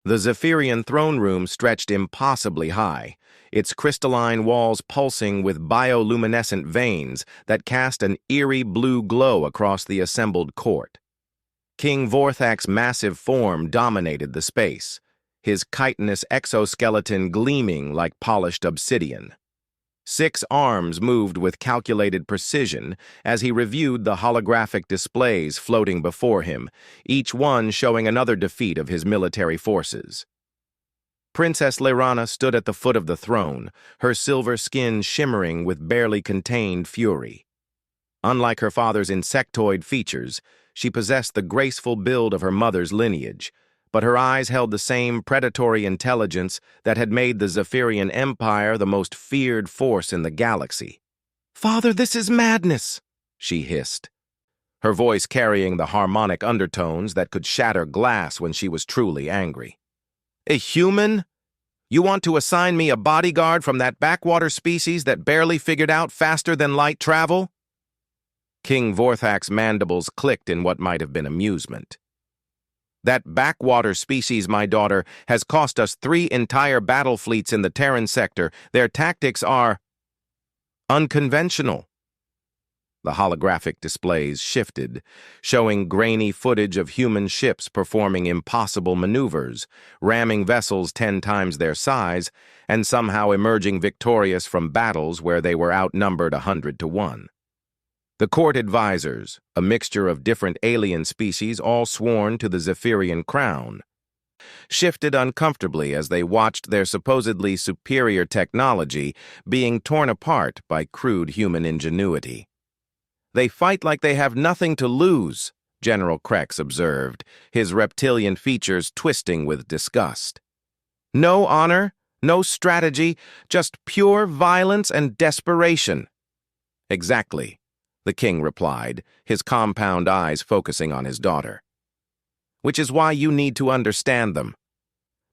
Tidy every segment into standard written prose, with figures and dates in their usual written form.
The Zephyrian throne room stretched impossibly high, its crystalline walls pulsing with bioluminescent veins that cast an eerie blue glow across the assembled court. King Vorthak's massive form dominated the space, his chitinous exoskeleton gleaming like polished obsidian. 6 arms moved with calculated precision as he reviewed the holographic displays floating before him, each one showing another defeat of his military forces. Princess Laerana stood at the foot of the throne, her silver skin shimmering with barely contained fury. Unlike her father's insectoid features, she possessed the graceful build of her mother's lineage, but her eyes held the same predatory intelligence that had made the Zephyrian Empire the most feared force in the galaxy. "Father, this is madness," she hissed, her voice carrying the harmonic undertones that could shatter glass when she was truly angry. "A human? You want to assign me a bodyguard from that backwater species that barely figured out faster-than-light travel?" King Vorthak's mandibles clicked in what might have been amusement. "That backwater species, my daughter, has cost us 3 entire battle fleets in the Terran sector. Their tactics are unconventional." The holographic displays shifted, showing grainy footage of human ships performing impossible maneuvers, ramming vessels 10 times their size, and somehow emerging victorious from battles where they were outnumbered 100 to 1. The court advisors, a mixture of different alien species all sworn to the Zephyrian crown, shifted uncomfortably as they watched their supposedly superior technology being torn apart by crude human ingenuity. "They fight like they have nothing to lose," General Krex observed, his reptilian features twisting with disgust. "No honor, no strategy, just pure violence and desperation." "Exactly," the king replied, his compound eyes focusing on his daughter. "Which is why you need to understand them.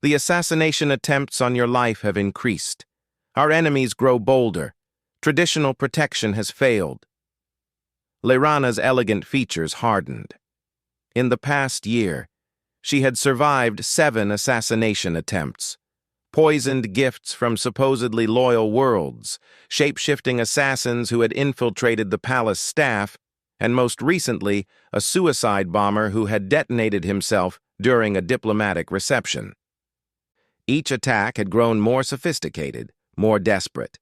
The assassination attempts on your life have increased. Our enemies grow bolder. Traditional protection has failed." Laerana's elegant features hardened. In the past year, she had survived 7 assassination attempts. Poisoned gifts from supposedly loyal worlds, shape-shifting assassins who had infiltrated the palace staff, and most recently, a suicide bomber who had detonated himself during a diplomatic reception. Each attack had grown more sophisticated, more desperate.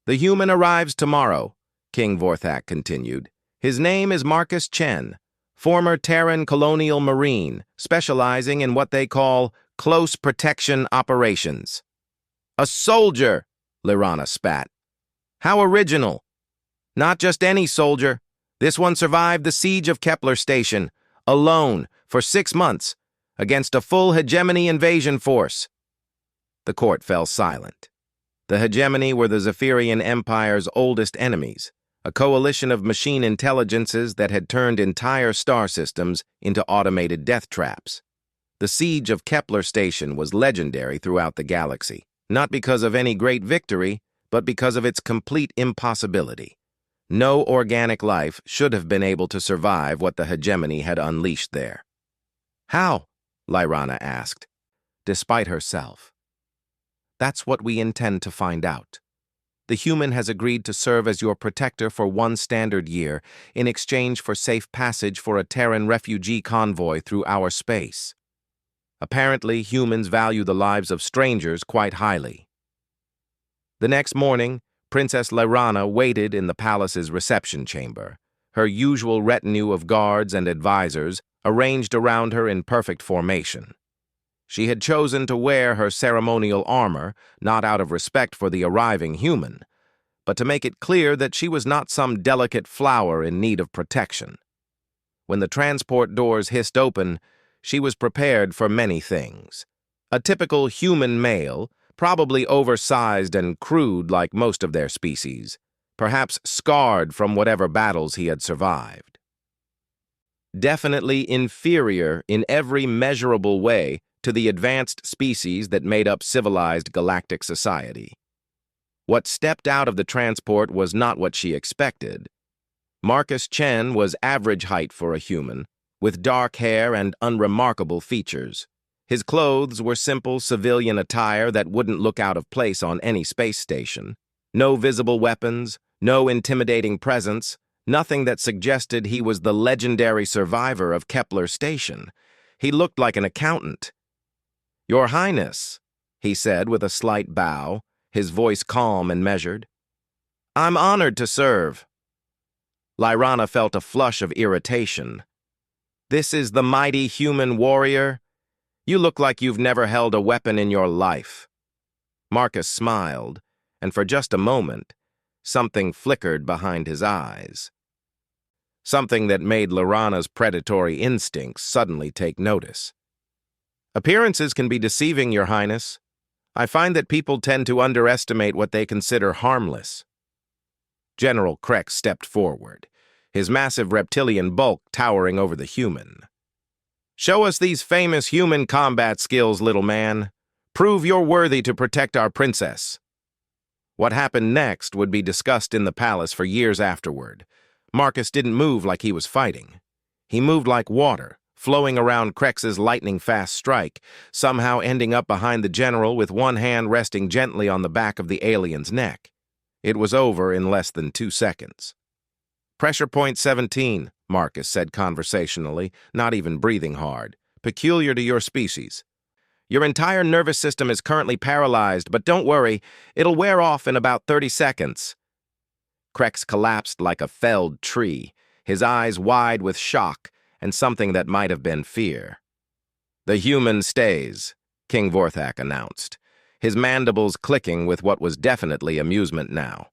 "The human arrives tomorrow," King Vorthak continued. "His name is Marcus Chen, former Terran colonial marine, specializing in what they call close protection operations." "A soldier!" Laerana spat. "How original! Not just any soldier. This one survived the siege of Kepler Station, alone, for 6 months, against a full hegemony invasion force." The court fell silent. The hegemony were the Zephyrian Empire's oldest enemies, a coalition of machine intelligences that had turned entire star systems into automated death traps. The siege of Kepler Station was legendary throughout the galaxy, not because of any great victory, but because of its complete impossibility. No organic life should have been able to survive what the hegemony had unleashed there. "How?" Laerana asked, despite herself. "That's what we intend to find out. The human has agreed to serve as your protector for 1 standard year in exchange for safe passage for a Terran refugee convoy through our space. Apparently, humans value the lives of strangers quite highly." The next morning, Princess Laerana waited in the palace's reception chamber, her usual retinue of guards and advisors arranged around her in perfect formation. She had chosen to wear her ceremonial armor, not out of respect for the arriving human, but to make it clear that she was not some delicate flower in need of protection. When the transport doors hissed open, she was prepared for many things. A typical human male, probably oversized and crude like most of their species, perhaps scarred from whatever battles he had survived. Definitely inferior in every measurable way to the advanced species that made up civilized galactic society. What stepped out of the transport was not what she expected. Marcus Chen was average height for a human, with dark hair and unremarkable features. His clothes were simple civilian attire that wouldn't look out of place on any space station. No visible weapons, no intimidating presence, nothing that suggested he was the legendary survivor of Kepler Station. He looked like an accountant. "Your Highness," he said with a slight bow, his voice calm and measured. "I'm honored to serve." Lyrana felt a flush of irritation. "This is the mighty human warrior? You look like you've never held a weapon in your life." Marcus smiled, and for just a moment, something flickered behind his eyes. Something that made Lyrana's predatory instincts suddenly take notice. "Appearances can be deceiving, Your Highness. I find that people tend to underestimate what they consider harmless." General Krex stepped forward, his massive reptilian bulk towering over the human. "Show us these famous human combat skills, little man. Prove you're worthy to protect our princess." What happened next would be discussed in the palace for years afterward. Marcus didn't move like he was fighting. He moved like water, flowing around Krex's lightning-fast strike, somehow ending up behind the general with one hand resting gently on the back of the alien's neck. It was over in less than 2 seconds. "Pressure point 17, Marcus said conversationally, not even breathing hard. "Peculiar to your species. Your entire nervous system is currently paralyzed, but don't worry, it'll wear off in about 30 seconds. Krex collapsed like a felled tree, his eyes wide with shock and something that might have been fear. "The human stays," King Vorthak announced, his mandibles clicking with what was definitely amusement now.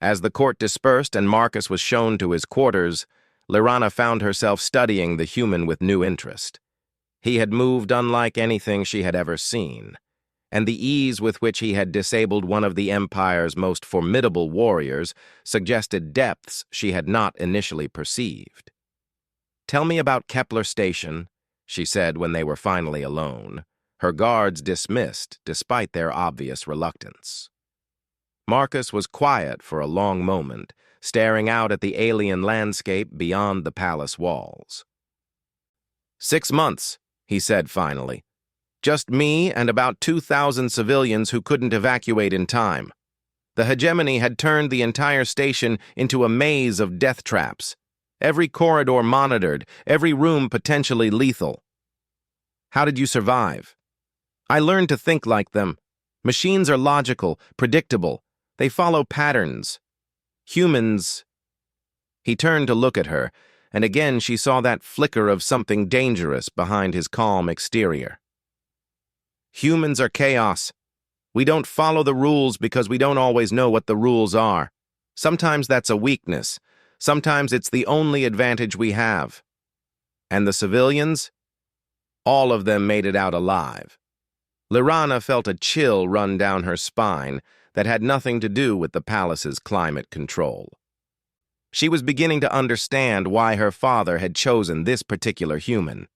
As the court dispersed and Marcus was shown to his quarters, Lyrana found herself studying the human with new interest. He had moved unlike anything she had ever seen, and the ease with which he had disabled one of the Empire's most formidable warriors suggested depths she had not initially perceived. "Tell me about Kepler Station," she said when they were finally alone, her guards dismissed despite their obvious reluctance. Marcus was quiet for a long moment, staring out at the alien landscape beyond the palace walls. 6 months, he said finally. "Just me and about 2,000 civilians who couldn't evacuate in time. The hegemony had turned the entire station into a maze of death traps. Every corridor monitored, every room potentially lethal." "How did you survive?" "I learned to think like them. Machines are logical, predictable. They follow patterns. Humans—" He turned to look at her, and again she saw that flicker of something dangerous behind his calm exterior. "Humans are chaos. We don't follow the rules because we don't always know what the rules are. Sometimes that's a weakness. Sometimes it's the only advantage we have." "And the civilians?" "All of them made it out alive." Lyrana felt a chill run down her spine that had nothing to do with the palace's climate control. She was beginning to understand why her father had chosen this particular human.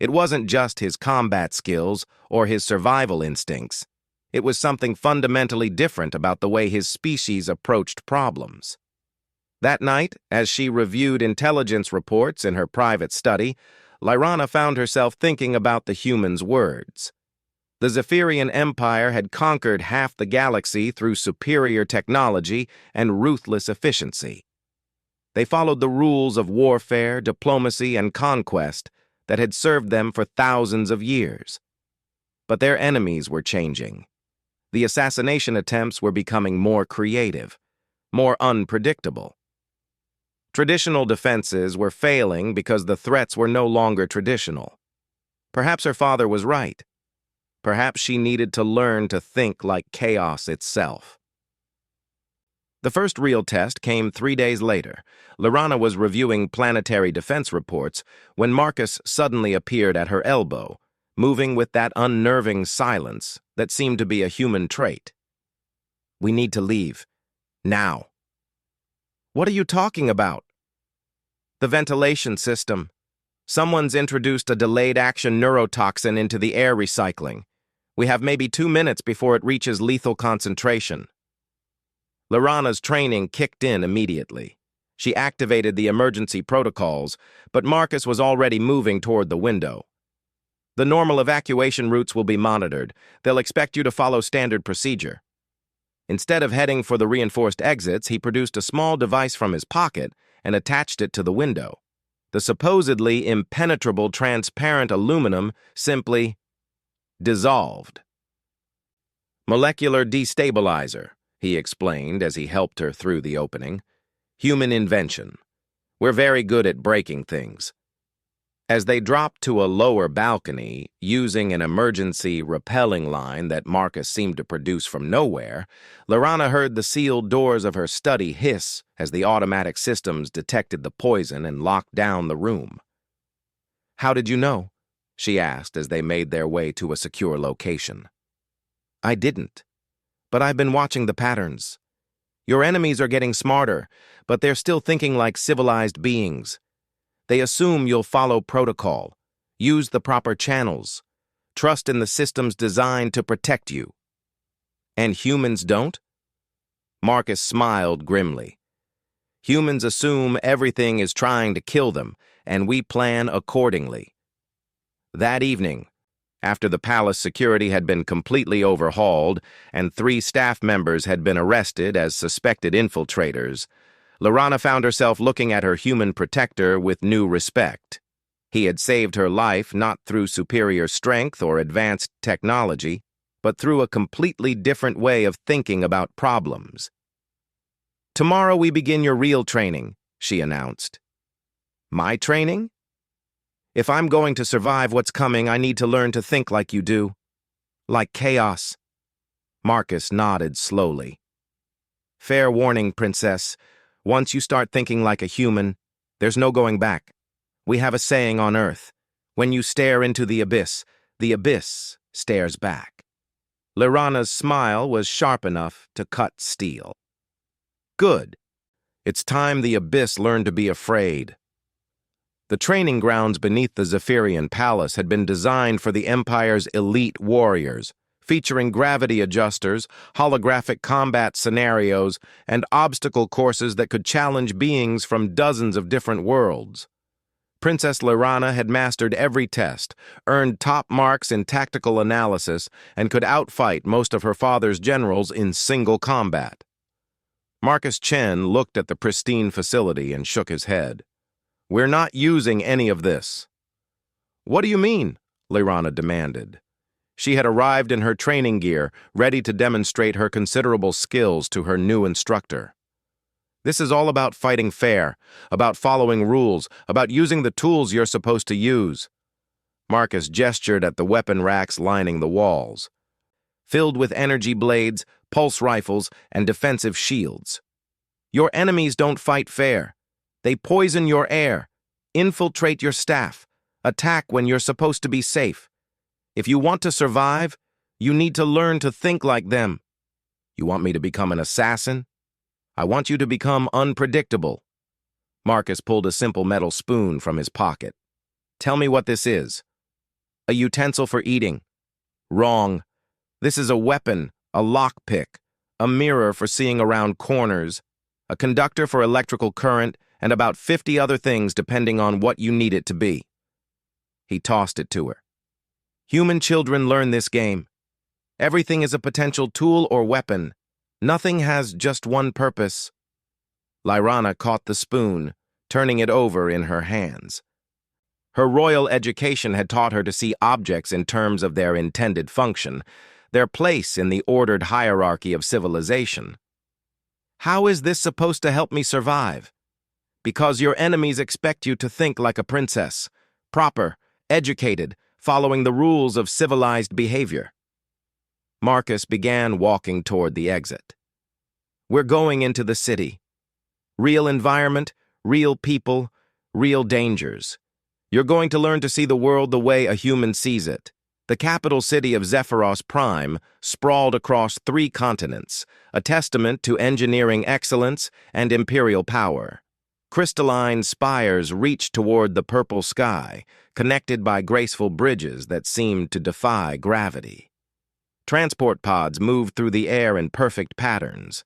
It wasn't just his combat skills or his survival instincts. It was something fundamentally different about the way his species approached problems. That night, as she reviewed intelligence reports in her private study, Lyrana found herself thinking about the human's words. The Zephyrian Empire had conquered half the galaxy through superior technology and ruthless efficiency. They followed the rules of warfare, diplomacy, and conquest that had served them for thousands of years. But their enemies were changing. The assassination attempts were becoming more creative, more unpredictable. Traditional defenses were failing because the threats were no longer traditional. Perhaps her father was right. Perhaps she needed to learn to think like chaos itself. The first real test came 3 days later. Lyrana was reviewing planetary defense reports when Marcus suddenly appeared at her elbow, moving with that unnerving silence that seemed to be a human trait. "We need to leave. Now." "What are you talking about?" "The ventilation system. Someone's introduced a delayed-action neurotoxin into the air recycling. We have maybe 2 minutes before it reaches lethal concentration." Lyrana's training kicked in immediately. She activated the emergency protocols, but Marcus was already moving toward the window. The normal evacuation routes will be monitored. They'll expect you to follow standard procedure. Instead of heading for the reinforced exits, he produced a small device from his pocket and attached it to the window. The supposedly impenetrable transparent aluminum simply dissolved. Molecular destabilizer, he explained as he helped her through the opening. Human invention. We're very good at breaking things. As they dropped to a lower balcony, using an emergency rappelling line that Marcus seemed to produce from nowhere, Lorana heard the sealed doors of her study hiss as the automatic systems detected the poison and locked down the room. "How did you know?" she asked as they made their way to a secure location. "I didn't. But I've been watching the patterns. Your enemies are getting smarter, but they're still thinking like civilized beings. They assume you'll follow protocol, use the proper channels, trust in the systems designed to protect you. And humans don't?" Marcus smiled grimly. "Humans assume everything is trying to kill them, and we plan accordingly." That evening, after the palace security had been completely overhauled and 3 staff members had been arrested as suspected infiltrators, Lorana found herself looking at her human protector with new respect. He had saved her life not through superior strength or advanced technology, but through a completely different way of thinking about problems. "Tomorrow we begin your real training," she announced. "My training? If I'm going to survive what's coming, I need to learn to think like you do. Like chaos." Marcus nodded slowly. "Fair warning, Princess. Once you start thinking like a human, there's no going back. We have a saying on Earth. When you stare into the abyss stares back." Lorana's smile was sharp enough to cut steel. "Good. It's time the abyss learned to be afraid." The training grounds beneath the Zephyrian Palace had been designed for the Empire's elite warriors, featuring gravity adjusters, holographic combat scenarios, and obstacle courses that could challenge beings from dozens of different worlds. Princess Lorana had mastered every test, earned top marks in tactical analysis, and could outfight most of her father's generals in single combat. Marcus Chen looked at the pristine facility and shook his head. "We're not using any of this." "What do you mean?" Lorana demanded. She had arrived in her training gear, ready to demonstrate her considerable skills to her new instructor. "This is all about fighting fair, about following rules, about using the tools you're supposed to use." Marcus gestured at the weapon racks lining the walls, filled with energy blades, pulse rifles, and defensive shields. "Your enemies don't fight fair. They poison your air, infiltrate your staff, attack when you're supposed to be safe. If you want to survive, you need to learn to think like them. You want me to become an assassin? I want you to become unpredictable." Marcus pulled a simple metal spoon from his pocket. "Tell me what this is." "A utensil for eating." "Wrong. This is a weapon, a lockpick, a mirror for seeing around corners, a conductor for electrical current, and about 50 other things depending on what you need it to be." He tossed it to her. "Human children learn this game. Everything is a potential tool or weapon. Nothing has just one purpose." Lorana caught the spoon, turning it over in her hands. Her royal education had taught her to see objects in terms of their intended function, their place in the ordered hierarchy of civilization. "How is this supposed to help me survive?" "Because your enemies expect you to think like a princess, proper, educated, following the rules of civilized behavior." Marcus began walking toward the exit. "We're going into the city. Real environment, real people, real dangers. You're going to learn to see the world the way a human sees it. The capital city of Zephyros Prime sprawled across 3 continents, a testament to engineering excellence and imperial power. Crystalline spires reached toward the purple sky, connected by graceful bridges that seemed to defy gravity. Transport pods moved through the air in perfect patterns,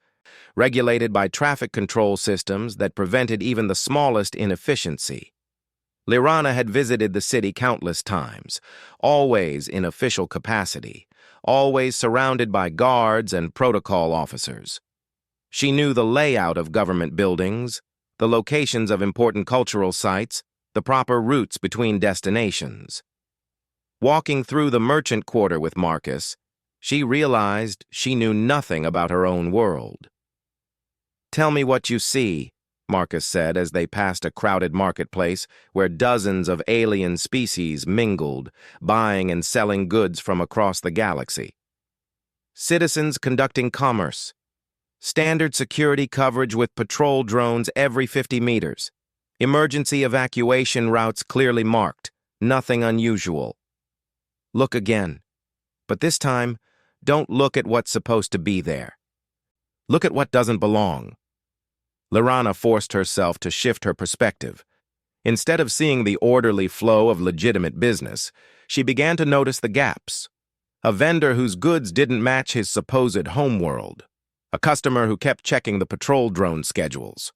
regulated by traffic control systems that prevented even the smallest inefficiency. Lirana had visited the city countless times, always in official capacity, always surrounded by guards and protocol officers. She knew the layout of government buildings, the locations of important cultural sites, the proper routes between destinations. Walking through the merchant quarter with Marcus, she realized she knew nothing about her own world. "Tell me what you see," Marcus said as they passed a crowded marketplace where dozens of alien species mingled, buying and selling goods from across the galaxy. Citizens conducting commerce. Standard security coverage with patrol drones every 50 meters. Emergency evacuation routes clearly marked. Nothing unusual. Look again. But this time, don't look at what's supposed to be there. Look at what doesn't belong. Lirana forced herself to shift her perspective. Instead of seeing the orderly flow of legitimate business, she began to notice the gaps. A vendor whose goods didn't match his supposed homeworld. A customer who kept checking the patrol drone schedules.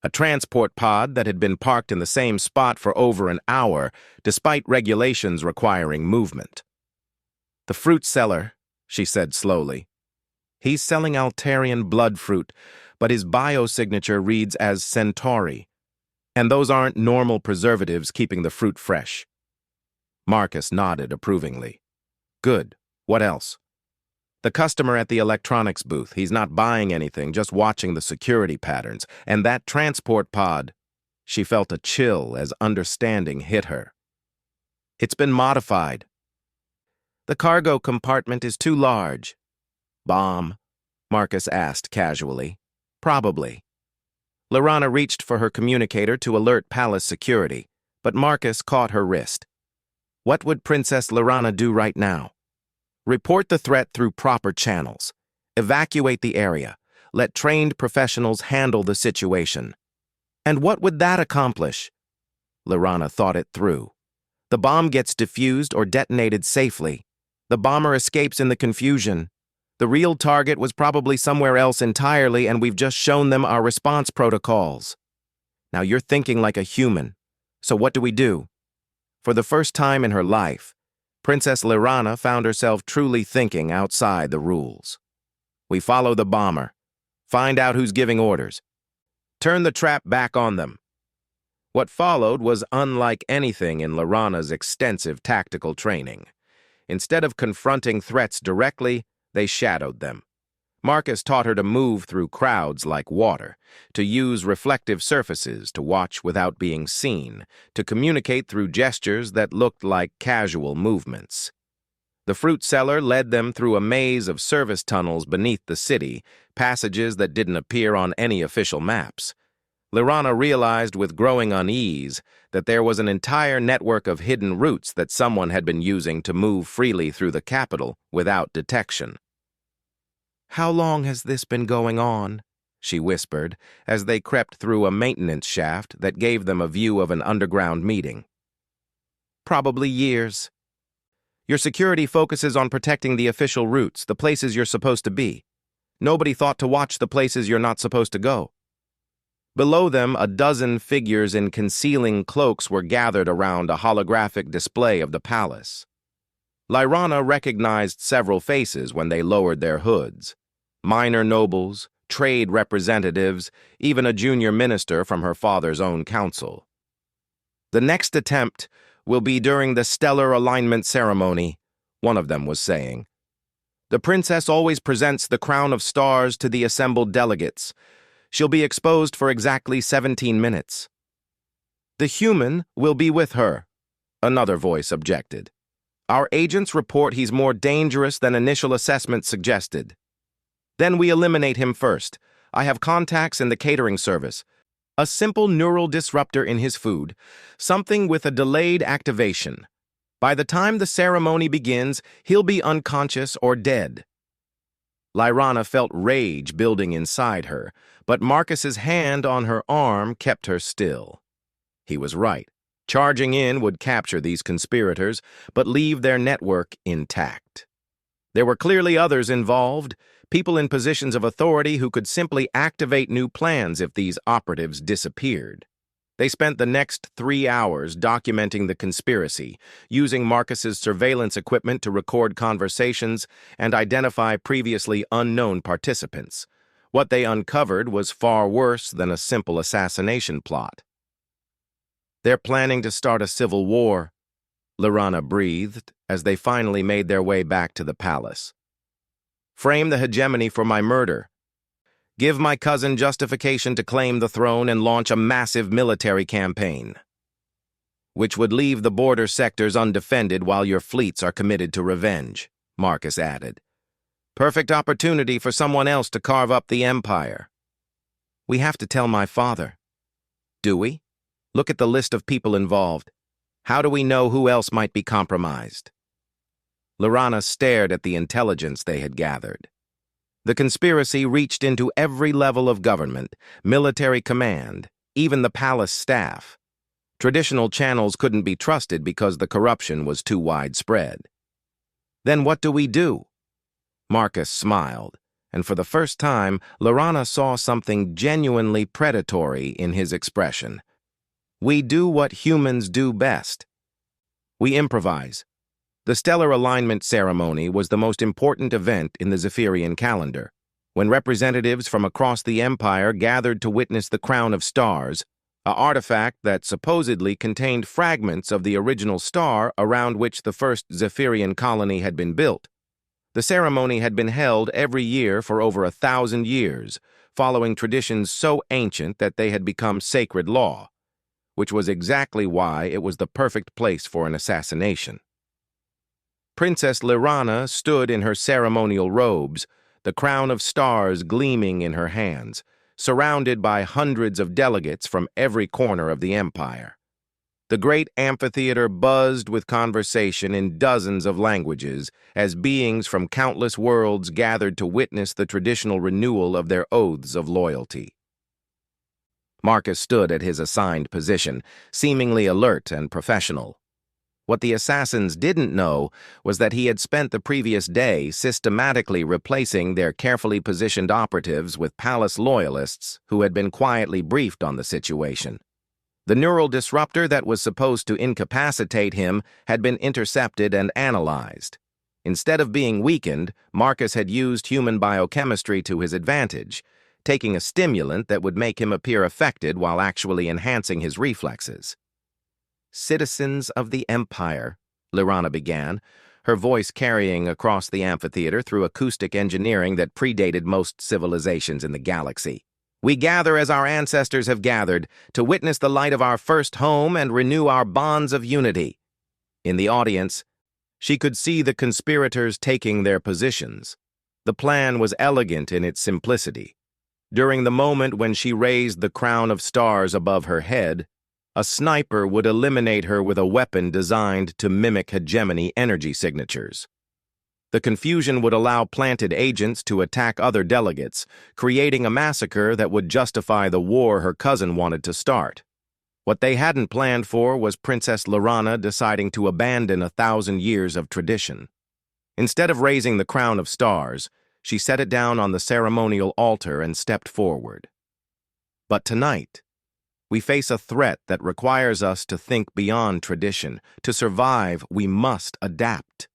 A transport pod that had been parked in the same spot for over an hour, despite regulations requiring movement. "The fruit seller," she said slowly. "He's selling Altarian blood fruit, but his biosignature reads as Centauri. And those aren't normal preservatives keeping the fruit fresh." Marcus nodded approvingly. "Good. What else?" "The customer at the electronics booth. He's not buying anything, just watching the security patterns. And that transport pod." She felt a chill as understanding hit her. "It's been modified." "The cargo compartment is too large." "Bomb?" Marcus asked casually. "Probably." Lirana reached for her communicator to alert palace security, but Marcus caught her wrist. What would Princess Lirana do right now? Report the threat through proper channels. Evacuate the area. Let trained professionals handle the situation. And what would that accomplish? Lirana thought it through. The bomb gets defused or detonated safely. The bomber escapes in the confusion. The real target was probably somewhere else entirely, and we've just shown them our response protocols. Now you're thinking like a human. So what do we do? For the first time in her life, Princess Lirana found herself truly thinking outside the rules. We follow the bomber. Find out who's giving orders. Turn the trap back on them. What followed was unlike anything in Lirana's extensive tactical training. Instead of confronting threats directly, they shadowed them. Marcus taught her to move through crowds like water, to use reflective surfaces to watch without being seen, to communicate through gestures that looked like casual movements. The fruit seller led them through a maze of service tunnels beneath the city, passages that didn't appear on any official maps. Lirana realized with growing unease that there was an entire network of hidden routes that someone had been using to move freely through the capital without detection. "How long has this been going on?" she whispered as they crept through a maintenance shaft that gave them a view of an underground meeting. "Probably years. Your security focuses on protecting the official routes, the places you're supposed to be. Nobody thought to watch the places you're not supposed to go." Below them, a dozen figures in concealing cloaks were gathered around a holographic display of the palace. Lirana recognized several faces when they lowered their hoods. Minor nobles, trade representatives, even a junior minister from her father's own council. "The next attempt will be during the stellar alignment ceremony," one of them was saying. "The princess always presents the crown of stars to the assembled delegates. She'll be exposed for exactly 17 minutes. "The human will be with her," another voice objected. "Our agents report he's more dangerous than initial assessment suggested. Then we eliminate him first. I have contacts in the catering service. A simple neural disruptor in his food, something with a delayed activation. By the time the ceremony begins, he'll be unconscious or dead." Lirana felt rage building inside her, but Marcus's hand on her arm kept her still. He was right. Charging in would capture these conspirators, but leave their network intact. There were clearly others involved, people in positions of authority who could simply activate new plans if these operatives disappeared. They spent the next 3 hours documenting the conspiracy, using Marcus's surveillance equipment to record conversations and identify previously unknown participants. What they uncovered was far worse than a simple assassination plot. "They're planning to start a civil war," Lorana breathed as they finally made their way back to the palace. "Frame the hegemony for my murder. Give my cousin justification to claim the throne and launch a massive military campaign, which would leave the border sectors undefended while your fleets are committed to revenge," Marcus added. "Perfect opportunity for someone else to carve up the empire." "We have to tell my father." "Do we? Look at the list of people involved. How do we know who else might be compromised?" Lorana stared at the intelligence they had gathered. The conspiracy reached into every level of government, military command, even the palace staff. Traditional channels couldn't be trusted because the corruption was too widespread. "Then what do we do?" Marcus smiled, and for the first time, Lorana saw something genuinely predatory in his expression. "We do what humans do best. We improvise." The stellar alignment ceremony was the most important event in the Zephyrian calendar, when representatives from across the empire gathered to witness the Crown of Stars, an artifact that supposedly contained fragments of the original star around which the first Zephyrian colony had been built. The ceremony had been held every year for over 1,000 years, following traditions so ancient that they had become sacred law, which was exactly why it was the perfect place for an assassination. Princess Lorana stood in her ceremonial robes, the crown of stars gleaming in her hands, surrounded by hundreds of delegates from every corner of the empire. The great amphitheater buzzed with conversation in dozens of languages as beings from countless worlds gathered to witness the traditional renewal of their oaths of loyalty. Marcus stood at his assigned position, seemingly alert and professional. What the assassins didn't know was that he had spent the previous day systematically replacing their carefully positioned operatives with palace loyalists who had been quietly briefed on the situation. The neural disruptor that was supposed to incapacitate him had been intercepted and analyzed. Instead of being weakened, Marcus had used human biochemistry to his advantage, taking a stimulant that would make him appear affected while actually enhancing his reflexes. "Citizens of the Empire," Lorana began, her voice carrying across the amphitheater through acoustic engineering that predated most civilizations in the galaxy. "We gather as our ancestors have gathered, to witness the light of our first home and renew our bonds of unity." In the audience, she could see the conspirators taking their positions. The plan was elegant in its simplicity. During the moment when she raised the crown of stars above her head, a sniper would eliminate her with a weapon designed to mimic hegemony energy signatures. The confusion would allow planted agents to attack other delegates, creating a massacre that would justify the war her cousin wanted to start. What they hadn't planned for was Princess Lorana deciding to abandon 1,000 years of tradition. Instead of raising the crown of stars, she set it down on the ceremonial altar and stepped forward. "But tonight, we face a threat that requires us to think beyond tradition. To survive, we must adapt."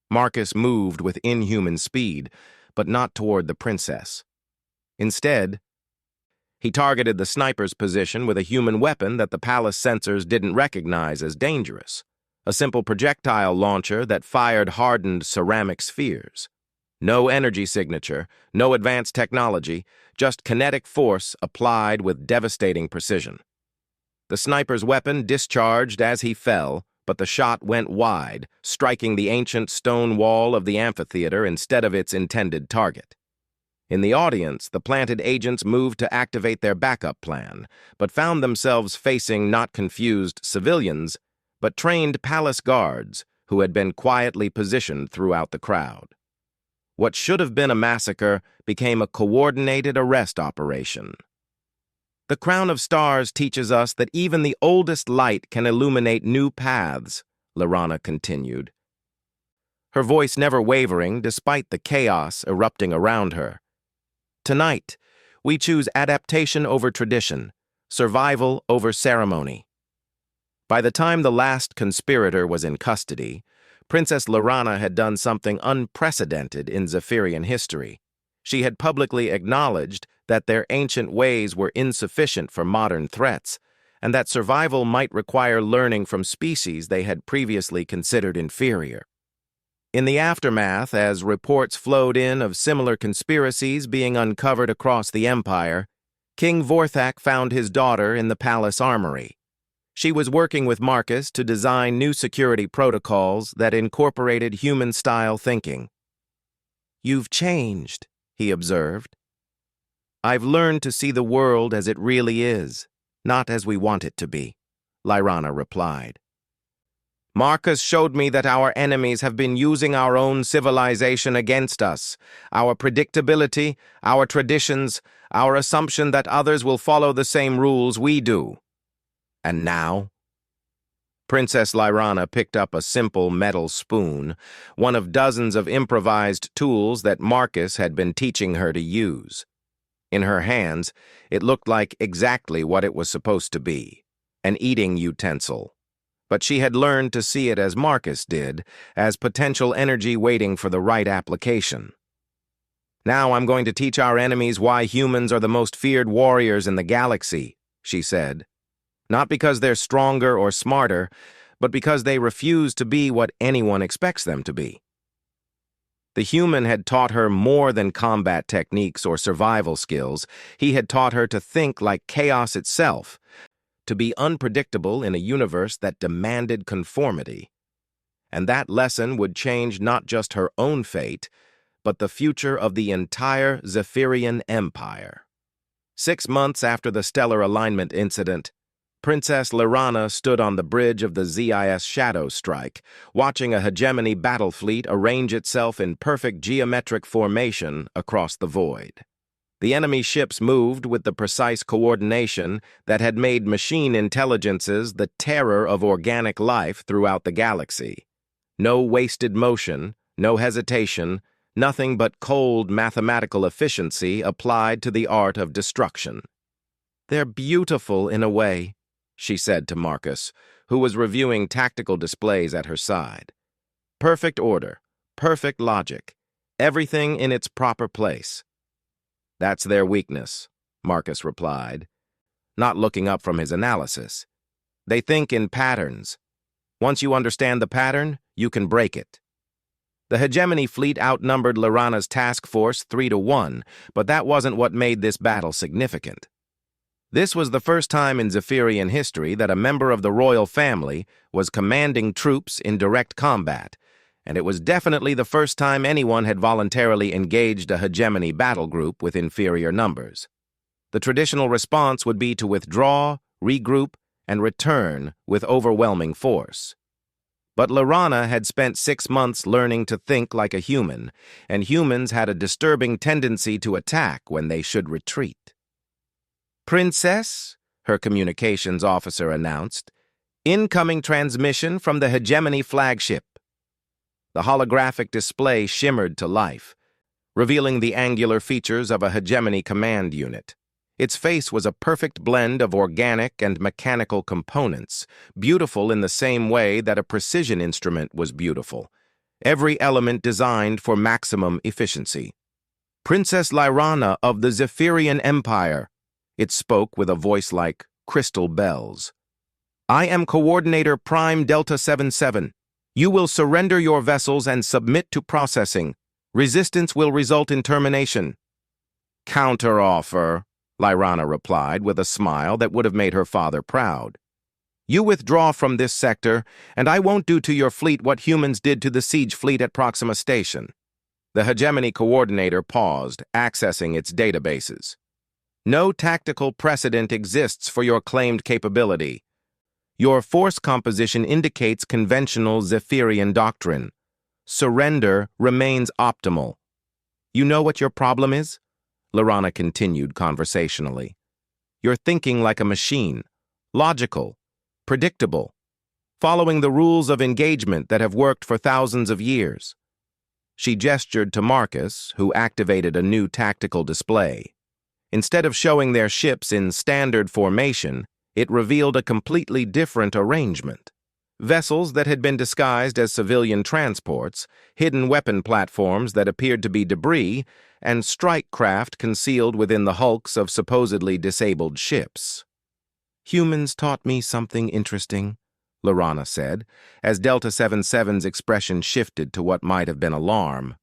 Marcus moved with inhuman speed, but not toward the princess. Instead, he targeted the sniper's position with a human weapon that the palace sensors didn't recognize as dangerous, a simple projectile launcher that fired hardened ceramic spheres. No energy signature, no advanced technology, just kinetic force applied with devastating precision. The sniper's weapon discharged as he fell, but the shot went wide, striking the ancient stone wall of the amphitheater instead of its intended target. In the audience, the planted agents moved to activate their backup plan, but found themselves facing not confused civilians, but trained palace guards who had been quietly positioned throughout the crowd. What should have been a massacre became a coordinated arrest operation. "The Crown of Stars teaches us that even the oldest light can illuminate new paths," Lorana continued, her voice never wavering despite the chaos erupting around her. "Tonight, we choose adaptation over tradition, survival over ceremony. By the time the last conspirator was in custody, Princess Laurana had done something unprecedented in Zephyrian history. She had publicly acknowledged that their ancient ways were insufficient for modern threats, and that survival might require learning from species they had previously considered inferior. In the aftermath, as reports flowed in of similar conspiracies being uncovered across the empire, King Vorthak found his daughter in the palace armory. She was working with Marcus to design new security protocols that incorporated human-style thinking. "You've changed," he observed. "I've learned to see the world as it really is, not as we want it to be," Laurana replied. "Marcus showed me that our enemies have been using our own civilization against us, our predictability, our traditions, our assumption that others will follow the same rules we do. And now?" Princess Laurana picked up a simple metal spoon, one of dozens of improvised tools that Marcus had been teaching her to use. In her hands, it looked like exactly what it was supposed to be, an eating utensil. But she had learned to see it as Marcus did, as potential energy waiting for the right application. "Now I'm going to teach our enemies why humans are the most feared warriors in the galaxy," she said. "Not because they're stronger or smarter, but because they refuse to be what anyone expects them to be." The human had taught her more than combat techniques or survival skills. He had taught her to think like chaos itself, to be unpredictable in a universe that demanded conformity. And that lesson would change not just her own fate, but the future of the entire Zephyrian Empire. 6 months after the stellar alignment incident, Princess Laurana stood on the bridge of the ZIS Shadow Strike, watching a hegemony battle fleet arrange itself in perfect geometric formation across the void. The enemy ships moved with the precise coordination that had made machine intelligences the terror of organic life throughout the galaxy. No wasted motion, no hesitation, nothing but cold mathematical efficiency applied to the art of destruction. "They're beautiful in a way," she said to Marcus, who was reviewing tactical displays at her side. "Perfect order, perfect logic, everything in its proper place." "That's their weakness," Marcus replied, not looking up from his analysis. "They think in patterns. Once you understand the pattern, you can break it." The hegemony fleet outnumbered Laurana's task force 3-1, but that wasn't what made this battle significant. This was the first time in Zephyrian history that a member of the royal family was commanding troops in direct combat, and it was definitely the first time anyone had voluntarily engaged a hegemony battle group with inferior numbers. The traditional response would be to withdraw, regroup, and return with overwhelming force. But Laurana had spent 6 months learning to think like a human, and humans had a disturbing tendency to attack when they should retreat. "Princess," her communications officer announced, "incoming transmission from the hegemony flagship." The holographic display shimmered to life, revealing the angular features of a hegemony command unit. Its face was a perfect blend of organic and mechanical components, beautiful in the same way that a precision instrument was beautiful, every element designed for maximum efficiency. "Princess Laurana of the Zephyrian Empire," it spoke with a voice like crystal bells. "I am Coordinator Prime Delta 77. You will surrender your vessels and submit to processing. Resistance will result in termination." "Counteroffer," Laurana replied with a smile that would have made her father proud. "You withdraw from this sector, and I won't do to your fleet what humans did to the siege fleet at Proxima Station." The hegemony coordinator paused, accessing its databases. "No tactical precedent exists for your claimed capability. Your force composition indicates conventional Zephyrian doctrine. Surrender remains optimal. You know what your problem is?" Laurana continued conversationally. "You're thinking like a machine, logical, predictable, following the rules of engagement that have worked for thousands of years." She gestured to Marcus, who activated a new tactical display. Instead of showing their ships in standard formation, it revealed a completely different arrangement. Vessels that had been disguised as civilian transports, hidden weapon platforms that appeared to be debris, and strike craft concealed within the hulks of supposedly disabled ships. "Humans taught me something interesting," Lorana said, as Delta 77's expression shifted to what might have been alarm.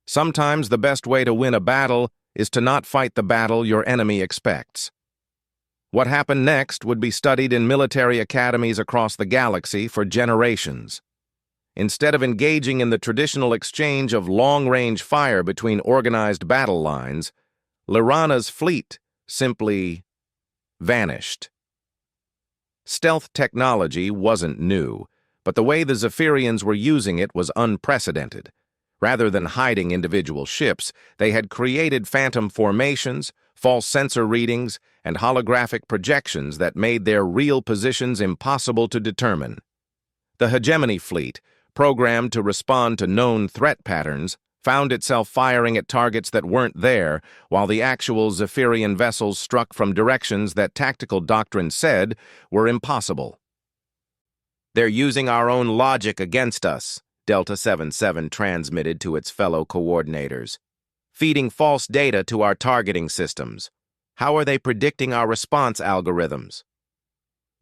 "Sometimes the best way to win a battle is to not fight the battle your enemy expects." What happened next would be studied in military academies across the galaxy for generations. Instead of engaging in the traditional exchange of long-range fire between organized battle lines, Lorana's fleet simply vanished. Stealth technology wasn't new, but the way the Zephyrians were using it was unprecedented. Rather than hiding individual ships, they had created phantom formations, false sensor readings, and holographic projections that made their real positions impossible to determine. The Hegemony fleet, programmed to respond to known threat patterns, found itself firing at targets that weren't there, while the actual Zephyrian vessels struck from directions that tactical doctrine said were impossible. "They're using our own logic against us," Delta 77 transmitted to its fellow coordinators, "feeding false data to our targeting systems. How are they predicting our response algorithms?"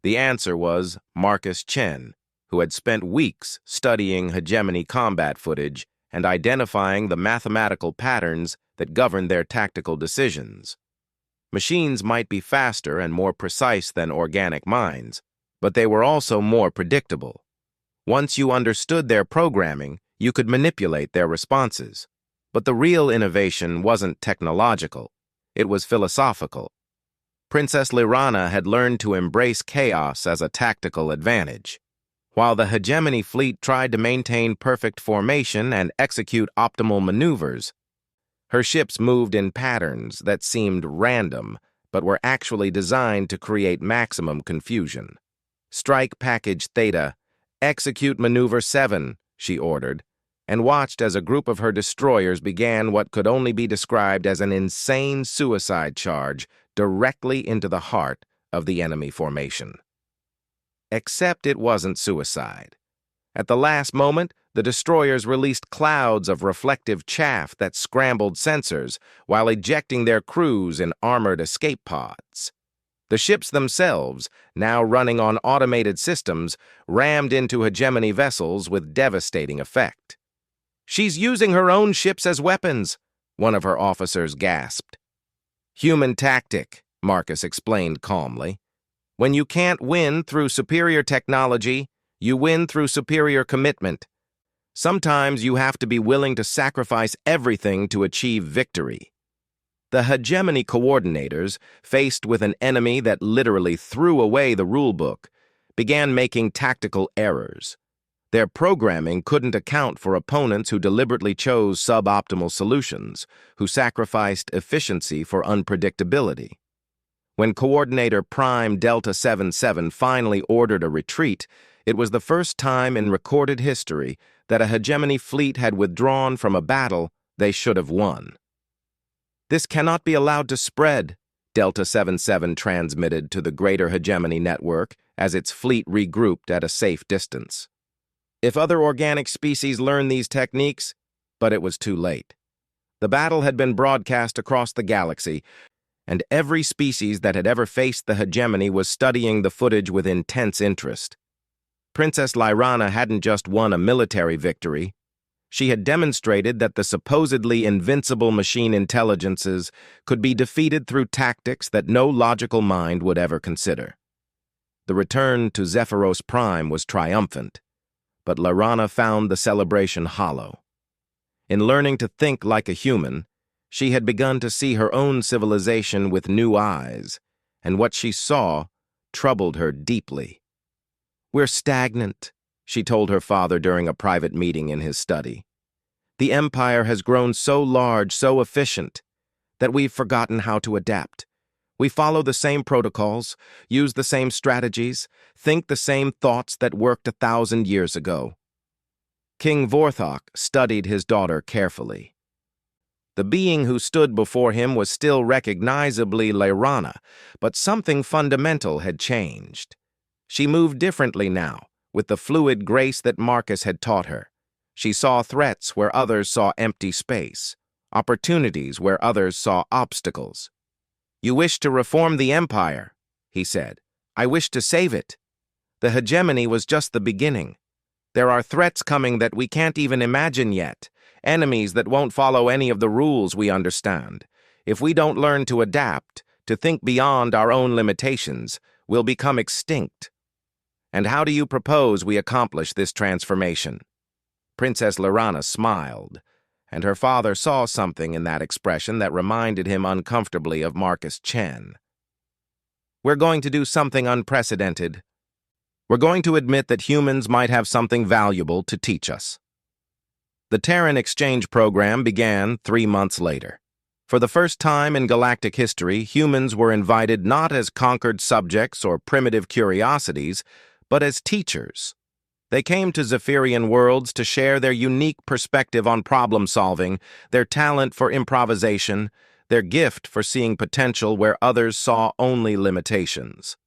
The answer was Marcus Chen, who had spent weeks studying Hegemony combat footage and identifying the mathematical patterns that govern their tactical decisions. Machines might be faster and more precise than organic minds, but they were also more predictable. Once you understood their programming, you could manipulate their responses. But the real innovation wasn't technological, it was philosophical. Princess Lorana had learned to embrace chaos as a tactical advantage. While the Hegemony fleet tried to maintain perfect formation and execute optimal maneuvers, her ships moved in patterns that seemed random, but were actually designed to create maximum confusion. "Strike Package Theta, execute Maneuver 7, she ordered, and watched as a group of her destroyers began what could only be described as an insane suicide charge directly into the heart of the enemy formation. Except it wasn't suicide. At the last moment, the destroyers released clouds of reflective chaff that scrambled sensors while ejecting their crews in armored escape pods. The ships themselves, now running on automated systems, rammed into Hegemony vessels with devastating effect. "She's using her own ships as weapons," one of her officers gasped. "Human tactic," Marcus explained calmly. "When you can't win through superior technology, you win through superior commitment. Sometimes you have to be willing to sacrifice everything to achieve victory." The Hegemony coordinators, faced with an enemy that literally threw away the rulebook, began making tactical errors. Their programming couldn't account for opponents who deliberately chose suboptimal solutions, who sacrificed efficiency for unpredictability. When Coordinator Prime Delta 77 finally ordered a retreat, it was the first time in recorded history that a Hegemony fleet had withdrawn from a battle they should have won. "This cannot be allowed to spread," Delta 77 transmitted to the greater Hegemony network as its fleet regrouped at a safe distance. "If other organic species learn these techniques," but it was too late. The battle had been broadcast across the galaxy, and every species that had ever faced the Hegemony was studying the footage with intense interest. Princess Lorana hadn't just won a military victory. She had demonstrated that the supposedly invincible machine intelligences could be defeated through tactics that no logical mind would ever consider. The return to Zephyros Prime was triumphant, but Lorana found the celebration hollow. In learning to think like a human, she had begun to see her own civilization with new eyes, and what she saw troubled her deeply. "We're stagnant," she told her father during a private meeting in his study. "The Empire has grown so large, so efficient, that we've forgotten how to adapt. We follow the same protocols, use the same strategies, think the same thoughts that worked 1,000 years ago." King Vorthok studied his daughter carefully. The being who stood before him was still recognizably Lairana, but something fundamental had changed. She moved differently now, with the fluid grace that Marcus had taught her. She saw threats where others saw empty space, opportunities where others saw obstacles. "You wish to reform the empire," he said. "I wish to save it. The hegemony was just the beginning. There are threats coming that we can't even imagine yet, enemies that won't follow any of the rules we understand. If we don't learn to adapt, to think beyond our own limitations, we'll become extinct. And how do you propose we accomplish this transformation?" Princess Lairana smiled, and her father saw something in that expression that reminded him uncomfortably of Marcus Chen. "We're going to do something unprecedented. We're going to admit that humans might have something valuable to teach us." The Terran exchange program began 3 months later. For the first time in galactic history, humans were invited not as conquered subjects or primitive curiosities, but as teachers. They came to Zephyrian worlds to share their unique perspective on problem-solving, their talent for improvisation, their gift for seeing potential where others saw only limitations.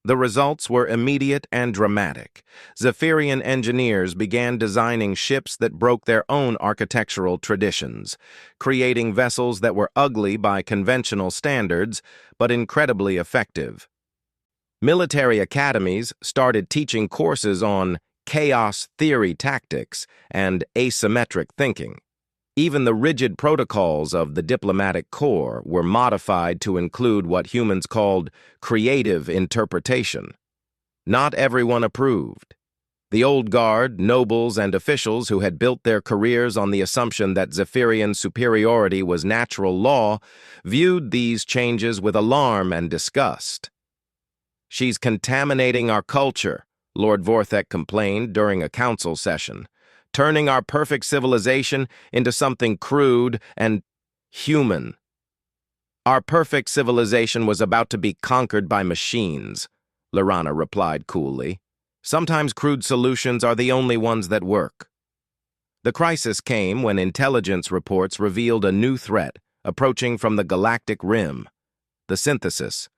The results were immediate and dramatic. Zephyrian engineers began designing ships that broke their own architectural traditions, creating vessels that were ugly by conventional standards, but incredibly effective. Military academies started teaching courses on chaos theory tactics and asymmetric thinking. Even the rigid protocols of the diplomatic corps were modified to include what humans called creative interpretation. Not everyone approved. The old guard, nobles, and officials who had built their careers on the assumption that Zephyrian superiority was natural law viewed these changes with alarm and disgust. "She's contaminating our culture," Lord Vorthek complained during a council session, "turning our perfect civilization into something crude and human." "Our perfect civilization was about to be conquered by machines," Lairana replied coolly. "Sometimes crude solutions are the only ones that work." The crisis came when intelligence reports revealed a new threat approaching from the galactic rim: the synthesis,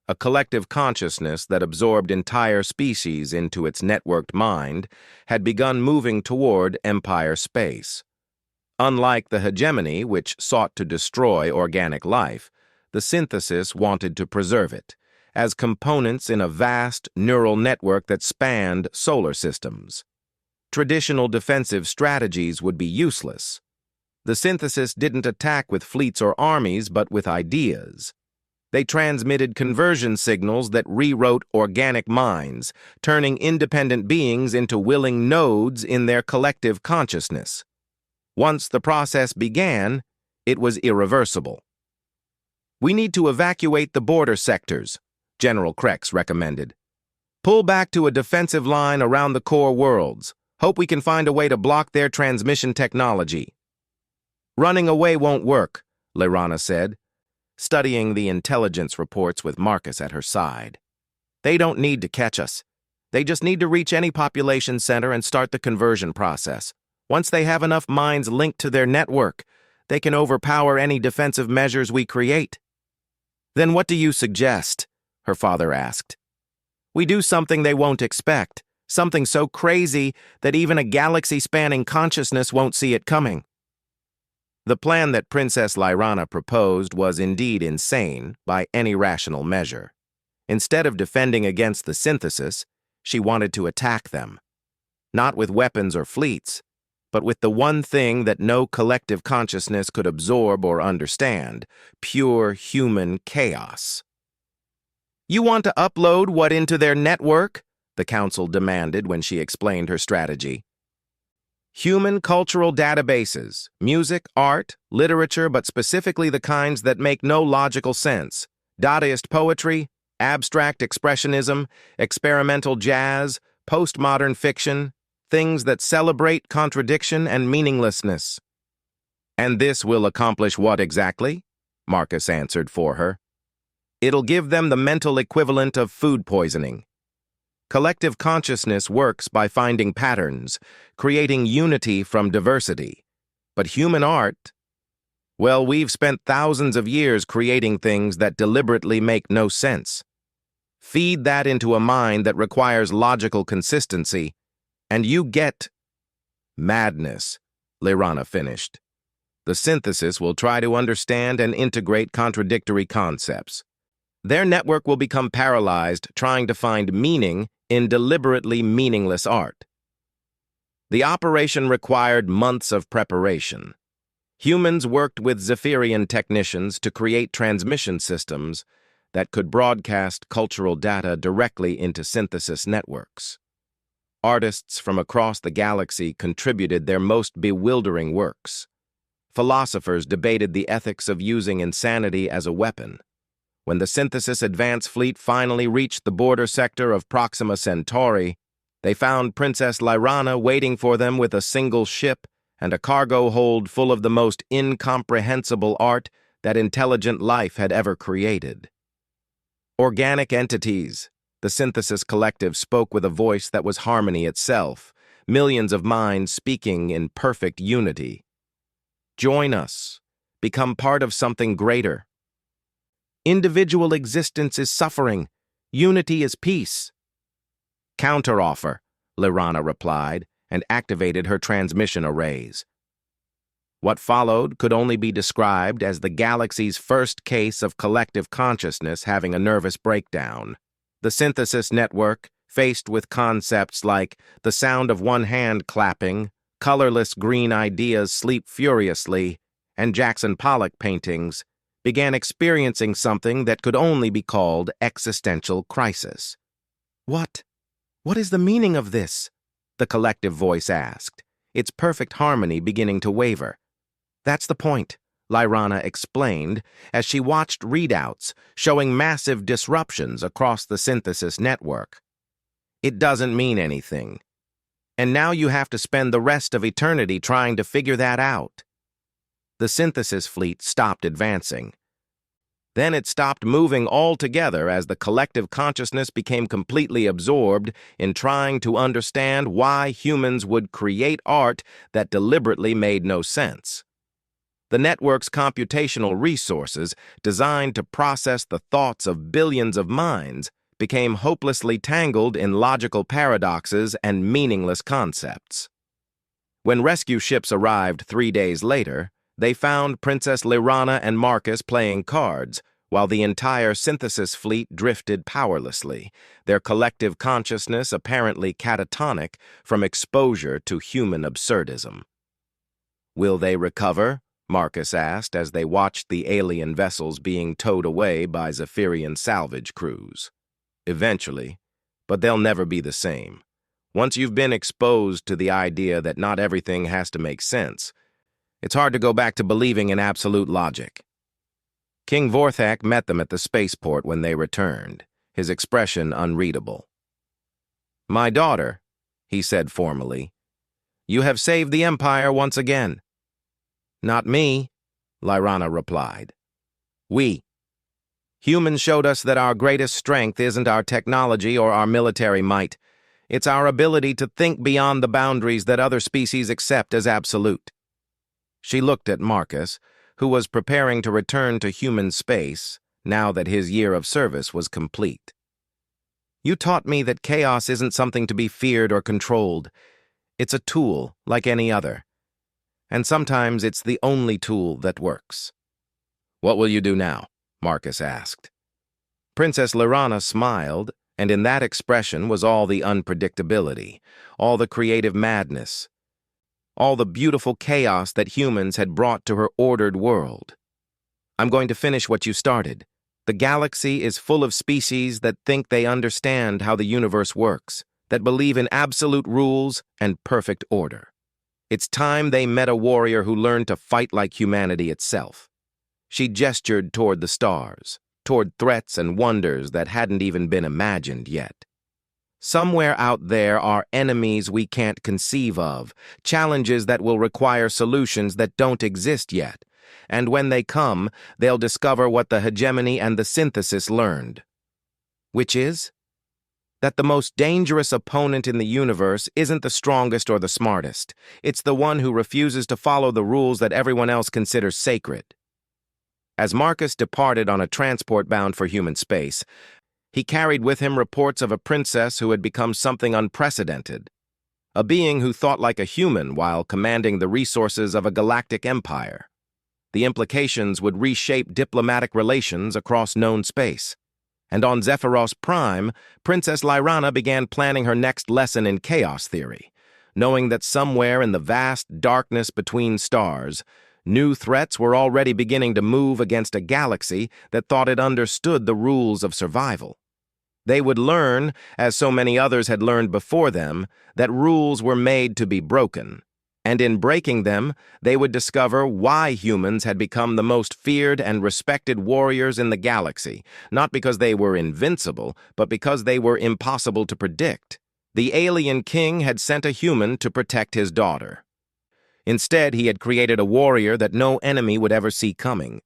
a collective consciousness that absorbed entire species into its networked mind, had begun moving toward Empire space. Unlike the hegemony, which sought to destroy organic life, the synthesis wanted to preserve it, as components in a vast neural network that spanned solar systems. Traditional defensive strategies would be useless. The synthesis didn't attack with fleets or armies, but with ideas. They transmitted conversion signals that rewrote organic minds, turning independent beings into willing nodes in their collective consciousness. Once the process began, it was irreversible. "We need to evacuate the border sectors," General Krex recommended. "Pull back to a defensive line around the core worlds. Hope we can find a way to block their transmission technology." "Running away won't work," Lairana said, studying the intelligence reports with Marcus at her side. "They don't need to catch us. They just need to reach any population center and start the conversion process. Once they have enough minds linked to their network, they can overpower any defensive measures we create." "Then what do you suggest?" her father asked. "We do something they won't expect, something so crazy that even a galaxy-spanning consciousness won't see it coming." The plan that Princess Lairana proposed was indeed insane by any rational measure. Instead of defending against the synthesis, she wanted to attack them. Not with weapons or fleets, but with the one thing that no collective consciousness could absorb or understand: pure human chaos. "You want to upload what into their network?" the council demanded when she explained her strategy. "Human cultural databases, music, art, literature, but specifically the kinds that make no logical sense. Dadaist poetry, abstract expressionism, experimental jazz, postmodern fiction, things that celebrate contradiction and meaninglessness." "And this will accomplish what exactly?" Marcus answered for her. "It'll give them the mental equivalent of food poisoning. Collective consciousness works by finding patterns, creating unity from diversity. But human art, Well, we've spent thousands of years creating things that deliberately make no sense. Feed that into a mind that requires logical consistency, and you get madness, Lyrana finished. The synthesis will try to understand and integrate contradictory concepts. Their network will become paralyzed trying to find meaning in deliberately meaningless art. The operation required months of preparation. Humans worked with Zephyrian technicians to create transmission systems that could broadcast cultural data directly into synthesis networks. Artists from across the galaxy contributed their most bewildering works. Philosophers debated the ethics of using insanity as a weapon. When the Synthesis Advance Fleet finally reached the border sector of Proxima Centauri, they found Princess Lyrana waiting for them with a single ship and a cargo hold full of the most incomprehensible art that intelligent life had ever created. Organic entities, the Synthesis Collective spoke with a voice that was harmony itself, millions of minds speaking in perfect unity. Join us. Become part of something greater. Individual existence is suffering. Unity is peace. Counteroffer, Lyrana replied, and activated her transmission arrays. What followed could only be described as the galaxy's first case of collective consciousness having a nervous breakdown. The synthesis network, faced with concepts like the sound of one hand clapping, colorless green ideas sleep furiously, and Jackson Pollock paintings, began experiencing something that could only be called existential crisis. What is the meaning of this? The collective voice asked, its perfect harmony beginning to waver. That's the point, Lyrana explained as she watched readouts showing massive disruptions across the synthesis network. It doesn't mean anything. And now you have to spend the rest of eternity trying to figure that out. The synthesis fleet stopped advancing. Then it stopped moving altogether as the collective consciousness became completely absorbed in trying to understand why humans would create art that deliberately made no sense. The network's computational resources, designed to process the thoughts of billions of minds, became hopelessly tangled in logical paradoxes and meaningless concepts. When rescue ships arrived 3 days later, they found Princess Lyrana and Marcus playing cards, while the entire synthesis fleet drifted powerlessly, their collective consciousness apparently catatonic from exposure to human absurdism. Will they recover? Marcus asked as they watched the alien vessels being towed away by Zephyrian salvage crews. Eventually, but they'll never be the same. Once you've been exposed to the idea that not everything has to make sense, it's hard to go back to believing in absolute logic. King Vorthak met them at the spaceport when they returned, his expression unreadable. "My daughter," he said formally, "you have saved the Empire once again." "Not me," Lyrana replied. "We. Humans showed us that our greatest strength isn't our technology or our military might. It's our ability to think beyond the boundaries that other species accept as absolute." She looked at Marcus, who was preparing to return to human space now that his year of service was complete. "You taught me that chaos isn't something to be feared or controlled. It's a tool like any other. And sometimes it's the only tool that works." "What will you do now?" Marcus asked. Princess Lyrana smiled, and in that expression was all the unpredictability, all the creative madness, all the beautiful chaos that humans had brought to her ordered world. "I'm going to finish what you started. The galaxy is full of species that think they understand how the universe works, that believe in absolute rules and perfect order. It's time they met a warrior who learned to fight like humanity itself." She gestured toward the stars, toward threats and wonders that hadn't even been imagined yet. "Somewhere out there are enemies we can't conceive of, challenges that will require solutions that don't exist yet. And when they come, they'll discover what the hegemony and the synthesis learned." "Which is?" That the most dangerous opponent in the universe isn't the strongest or the smartest. It's the one who refuses to follow the rules that everyone else considers sacred. As Marcus departed on a transport bound for human space, he carried with him reports of a princess who had become something unprecedented, a being who thought like a human while commanding the resources of a galactic empire. The implications would reshape diplomatic relations across known space. And on Zephyros Prime, Princess Lyrana began planning her next lesson in chaos theory, knowing that somewhere in the vast darkness between stars, new threats were already beginning to move against a galaxy that thought it understood the rules of survival. They would learn, as so many others had learned before them, that rules were made to be broken. And in breaking them, they would discover why humans had become the most feared and respected warriors in the galaxy, not because they were invincible, but because they were impossible to predict. The alien king had sent a human to protect his daughter. Instead, he had created a warrior that no enemy would ever see coming,